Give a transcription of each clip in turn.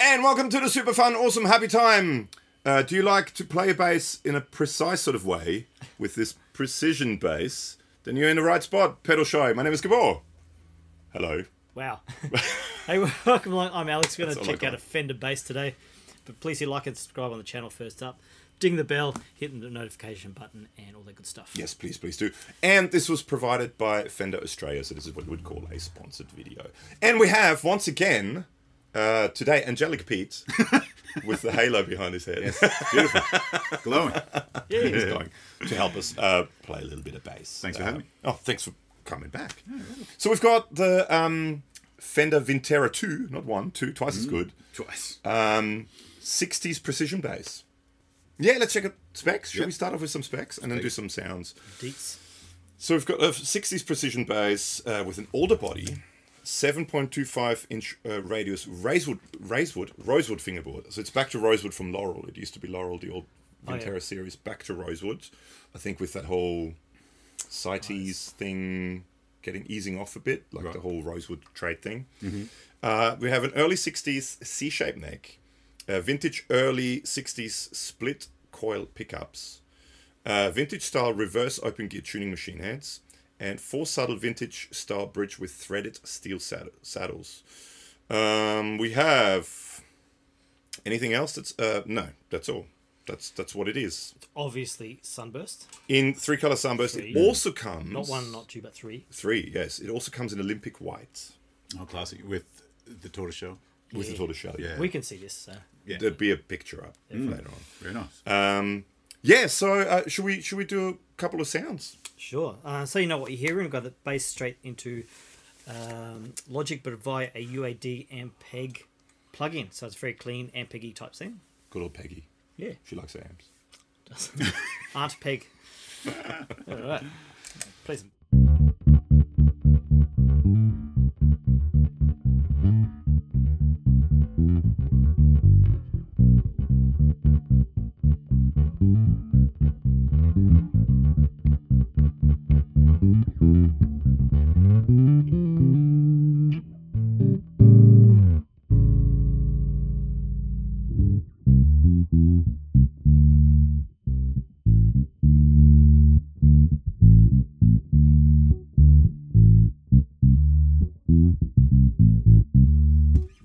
And welcome to the super fun, awesome, happy time. Do you like to play a bass in a precise sort of way with this precision bass? Then you're in the right spot. Pedal shy. My name is Gabor. Hello. Wow. Hey, welcome along. I'm Alex. We're going to check out a Fender bass today. But please hit like and subscribe on the channel first up. Ding the bell, hitting the notification button, and all that good stuff. Yes, please do. And this was provided by Fender Australia, so this is what we would call a sponsored video. And we have, once again, today, Angelic Pete with the halo behind his head. Yes, beautiful. Glowing. Yeah, he's going to help us play a little bit of bass. Thanks for having me. Oh, thanks for coming back. Yeah, really. So we've got the Fender Vintera 2, not one, two, twice as good. Twice. 60's precision bass. Yeah, let's check out specs. Should Yep. we start off with some specs and then do some sounds? Deets. So we've got a 60's precision bass with an older body, 7.25-inch radius rosewood fingerboard. So it's back to rosewood from Laurel. It used to be Laurel, the old Vintera series, back to rosewood. I think with that whole CITES thing easing off a bit, like the whole rosewood trade thing. We have an early 60's C-shaped neck, vintage early 60's split coil pickups, vintage style reverse open gear tuning machine heads, and 4 subtle vintage style bridge with threaded steel saddles. We have anything else? That's no, that's all. That's what it is. It's obviously Sunburst. In 3-color Sunburst. It also comes not 1, not 2, but 3. 3, yes. It also comes in Olympic white. Oh, classic. With the tortoiseshell. With the tortoiseshell, yeah. We can see this. So. Yeah. There'd be a picture up later on. Very nice. Yeah, so should we do a couple of sounds? Sure. So you know what you're hearing. We've got the bass straight into Logic, but via a UAD Ampeg plug-in. So it's very clean Ampeg-y type thing. Good old Peggy. Yeah. She likes amps. Aunt Peg. All right. Play some.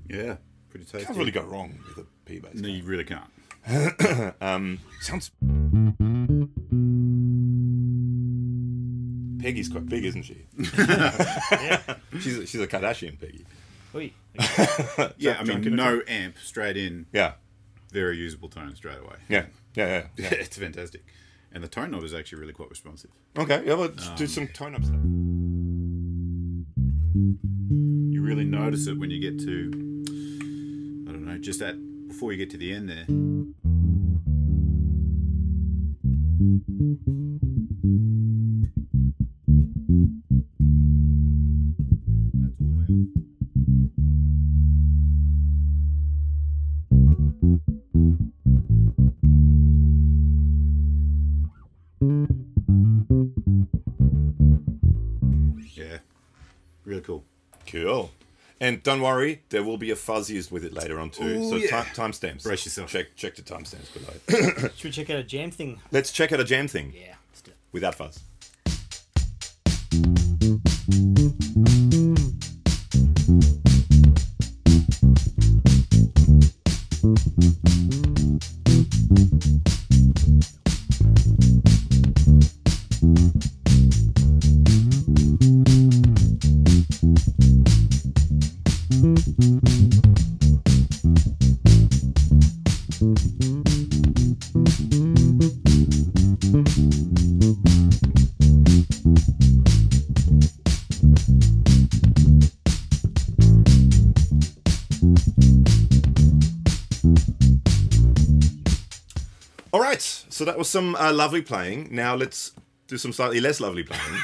Yeah, pretty tasty. Can't really go wrong with a P bass. No, you really can't. Sounds. Peggy's quite big, isn't she? Yeah. She's a Kardashian Peggy. Oi. Yeah, I mean, no amp, straight in. Yeah. Very usable tone straight away. Yeah. It's fantastic. And the tone knob is actually really quite responsive. Okay, yeah, let's do some tone up stuff. You really notice it when you get to, I don't know, just before you get to the end there. That's all the way up. Yeah, really cool. Cool. And don't worry, there will be a fuzz used with it later on too. Ooh, so yeah. timestamps. Brace yourself. Check the timestamps below. Should we check out a jam thing? Let's check out a jam thing. Yeah, let's do it. Without fuzz. All right, so that was some lovely playing. Now let's do some slightly less lovely playing.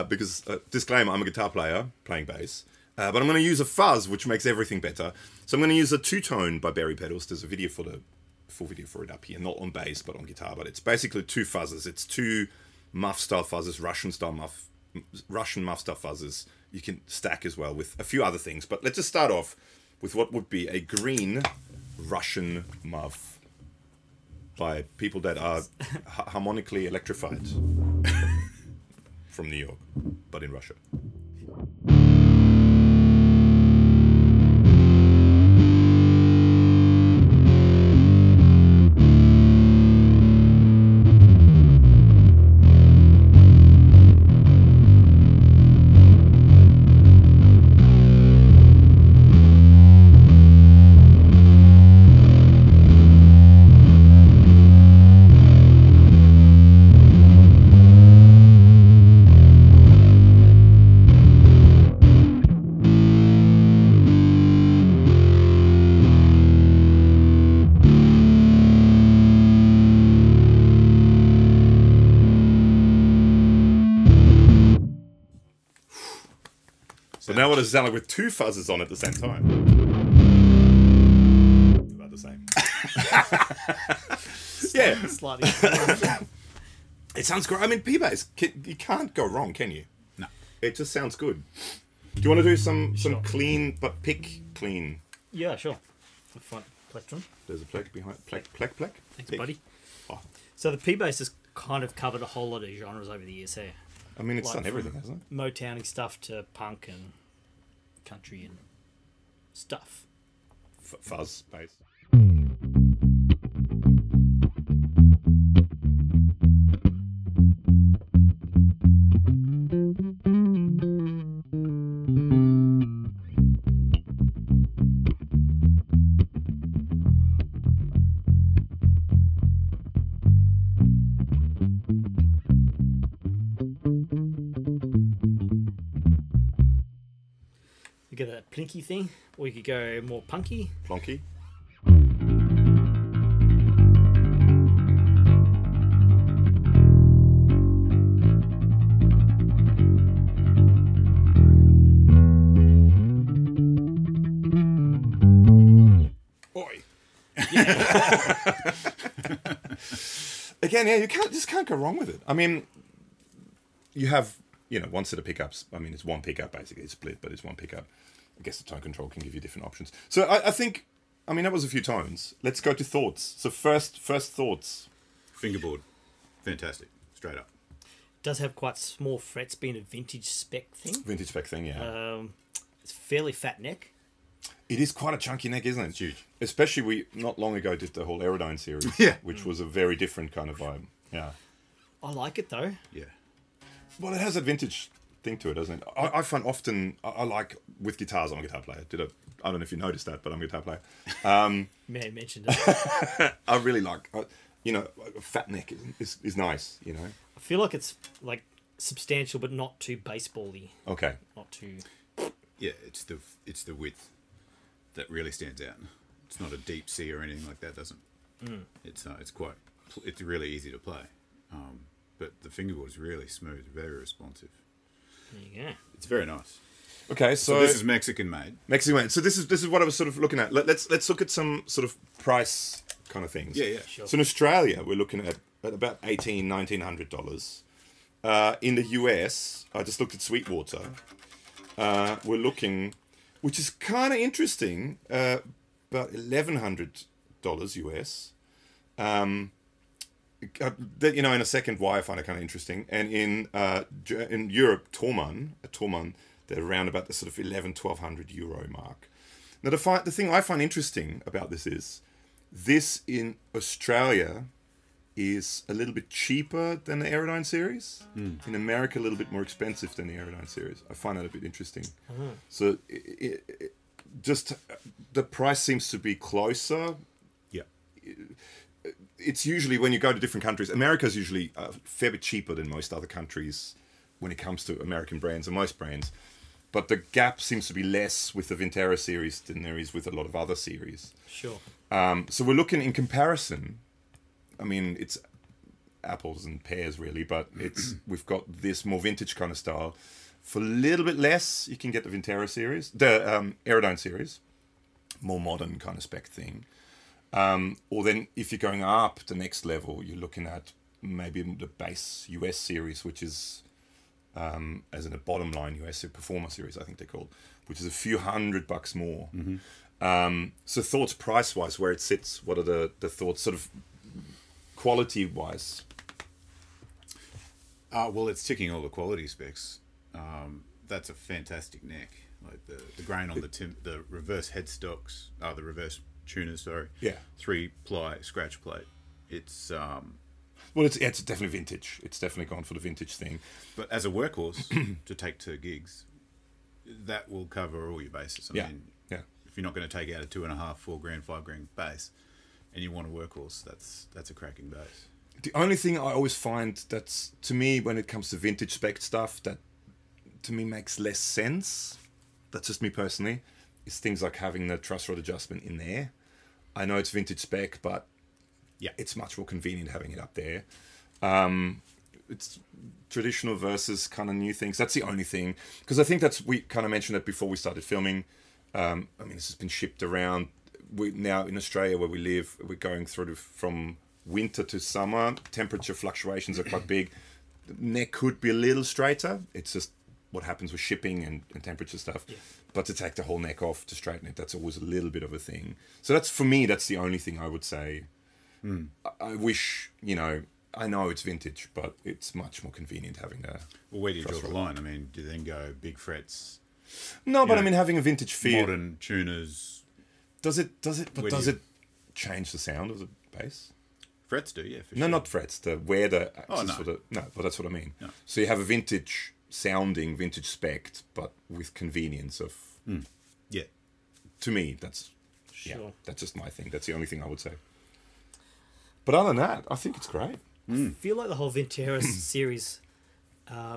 Because, disclaimer, I'm a guitar player playing bass. But I'm going to use a fuzz, which makes everything better. So I'm going to use a two-tone by Berry Pedals. There's a video for the full video for it up here, not on bass, but on guitar. But it's basically two fuzzes. It's two muff-style fuzzes, Russian muff-style fuzzes. You can stack as well with a few other things. But let's just start off with what would be a green Russian muff by people that are harmonically electrified from New York, but in Russia. So now what does it sound like with two fuzzes on at the same time? About the same. Yeah. Slightly. It sounds great. I mean, P-Bass, you can't go wrong, can you? No. It just sounds good. Do you want to do some Sure. clean, but pick clean? Yeah, sure. The front plectrum. There's a pleck behind. Pleck? Thanks, Pick. buddy. Oh. So the P-Bass has kind of covered a whole lot of genres over the years here. I mean, it's Like done everything, from hasn't it? Motowning stuff to punk and country and stuff. Fuzz bass. You get that plinky thing, or you could go more punky. Plonky. Oi. Again, yeah, you can't go wrong with it. I mean, you have, one set of pickups. I mean, it's one pickup basically. It's split, but it's one pickup. I guess the tone control can give you different options. So I think, that was a few tones. Let's go to thoughts. So first thoughts. Fingerboard, fantastic, straight up. Does have quite small frets, being a vintage spec thing. Vintage spec thing, yeah. It's fairly fat neck. It is quite a chunky neck, isn't it? It's huge. Especially we not long ago did the whole Aerodyne series, Yeah. which was a very different kind of vibe. Yeah. I like it though. Yeah. Well, it has a vintage thing to it, doesn't it? I find often I like with guitars. I'm a guitar player. I don't know if you noticed that, but I'm a guitar player. May have mentioned it. I really like, a fat neck is nice. I feel like it's like substantial, but not too baseball-y. Okay. Not too. Yeah, it's the width that really stands out. It's not a deep C or anything like that. Doesn't. It's really easy to play. But the fingerboard is really smooth, very responsive. There you go. It's very nice. Okay, So this is Mexican made. Mexican made. So this is what I was sort of looking at. Let's look at some sort of price kind of things. Yeah. Sure. So in Australia, we're looking at about $1,900. In the US, I just looked at Sweetwater. We're looking, which is kind of interesting, about $1,100 US. In a second, why I find it kind of interesting. And in Europe, Torman, they're around about the sort of 1,100-1,200 euro mark. Now, the thing I find interesting about this in Australia is a little bit cheaper than the Aerodyne series. In America, a little bit more expensive than the Aerodyne series. I find that a bit interesting. So just the price seems to be closer. Yeah. It's usually when you go to different countries, America's usually a fair bit cheaper than most other countries when it comes to American brands and most brands. But the gap seems to be less with the Vintera series than there is with a lot of other series. Sure. So we're looking in comparison. I mean, it's apples and pears really, but we've got this more vintage kind of style. For a little bit less, you can get the Vintera series, the Aerodyne series, more modern kind of spec thing. Or then if you're going up the next level, you're looking at maybe the base US series, which is, as in a bottom line US Performer series, I think they're called, which is a few $100 more. So thoughts price-wise, where it sits, what are the thoughts sort of quality-wise? Well, it's ticking all the quality specs. That's a fantastic neck. Like the grain on the reverse headstocks, the reverse tuners, sorry. Yeah. 3-ply scratch plate. It's Well, it's definitely vintage. It's definitely gone for the vintage thing. but as a workhorse to take to gigs, that will cover all your bases. I mean, if you're not going to take out a 2.5, 4 grand, 5 grand bass, and you want a workhorse, that's a cracking bass. The only thing I always find that's, to me, when it comes to vintage spec stuff, that to me makes less sense, that's just me personally, is things like having the truss rod adjustment in there. I know it's vintage spec, but it's much more convenient having it up there. It's traditional versus kind of new things. That's the only thing. Because I think we kind of mentioned it before we started filming. I mean, this has been shipped around. Now in Australia where we live, we're going through from winter to summer. Temperature fluctuations are quite big. The neck could be a little straighter. It's just what happens with shipping and temperature stuff. Yeah. But to take the whole neck off to straighten it, that's always a little bit of a thing. So that's, for me, that's the only thing I would say. I wish, I know it's vintage, but it's much more convenient having a... Well, where do you draw the line? I mean, do you then go big frets? No, but I mean, having a vintage feel... Modern tuners... Does it change the sound of the bass? Frets do, yeah, for No, sure. not frets. Where the axis no. for the... No, but that's what I mean. No. So you have a vintage sounding, vintage spec, but with convenience of... Yeah. To me, that's... Sure. Yeah, that's just my thing. That's the only thing I would say. But other than that, I think it's great. I feel like the whole Vintera series,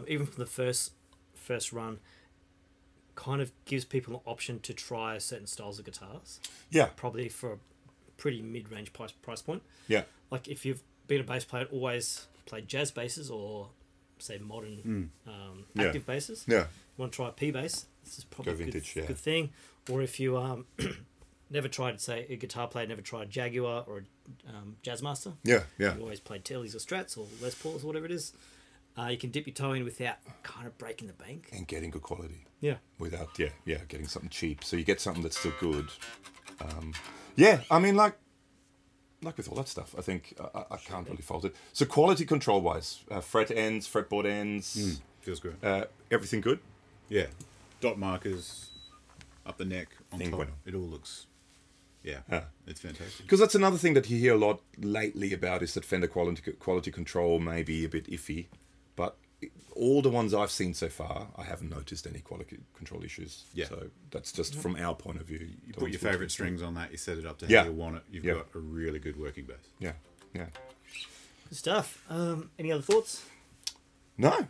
even from the first run, kind of gives people an option to try certain styles of guitars. Yeah. Probably for a pretty mid-range price point. Yeah. Like if you've been a bass player, always played jazz basses or say modern active basses. Yeah. You want to try a P bass? This is probably Go vintage, a good thing. Or if you never tried, say, a guitar player never tried Jaguar or Jazzmaster. Yeah, yeah. You always played Tellys or Strats or Les Pauls or whatever it is. You can dip your toe in without kind of breaking the bank. And getting good quality. Yeah. Without, getting something cheap. So you get something that's still good. I mean, like with all that stuff, I think I can't really fault it. So quality control-wise, fret ends, fretboard ends. Feels good. Everything good? Yeah. Dot markers up the neck, on top. Bueno. It all looks... Yeah, it's fantastic. Because that's another thing that you hear a lot lately about is that Fender quality control may be a bit iffy. But all the ones I've seen so far, I haven't noticed any quality control issues. Yeah. So that's just from our point of view. You put your favourite strings on that, you set it up to how Yeah. you want it, you've got a really good working bass. Yeah, yeah. Good stuff. Any other thoughts? No,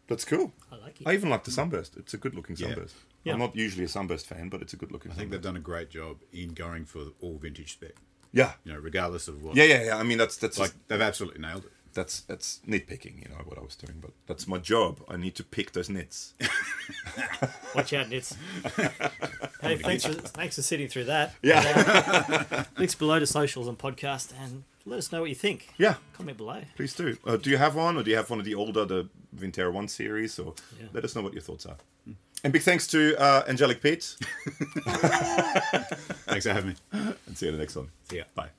that's cool. I like it. I even like the Sunburst. It's a good-looking Yeah. Sunburst. Yeah. I'm not usually a Sunburst fan, but it's a good-looking I think Sunburst. they've done a great job in going for all vintage spec. Yeah. Regardless of what. Yeah. I mean, that's Like, just, they've absolutely nailed it. that's nitpicking, what I was doing. But that's my job. I need to pick those nits. Watch out, Nits. Hey, thanks for sitting through that. Yeah. Links below to socials and podcast, and let us know what you think. Yeah. Comment below. Please do. Do you have one, or do you have one of the older, the Vintera 1 series? Or let us know what your thoughts are. And big thanks to Angelic Pete. Thanks for having me. And see you in the next one. See ya. Bye.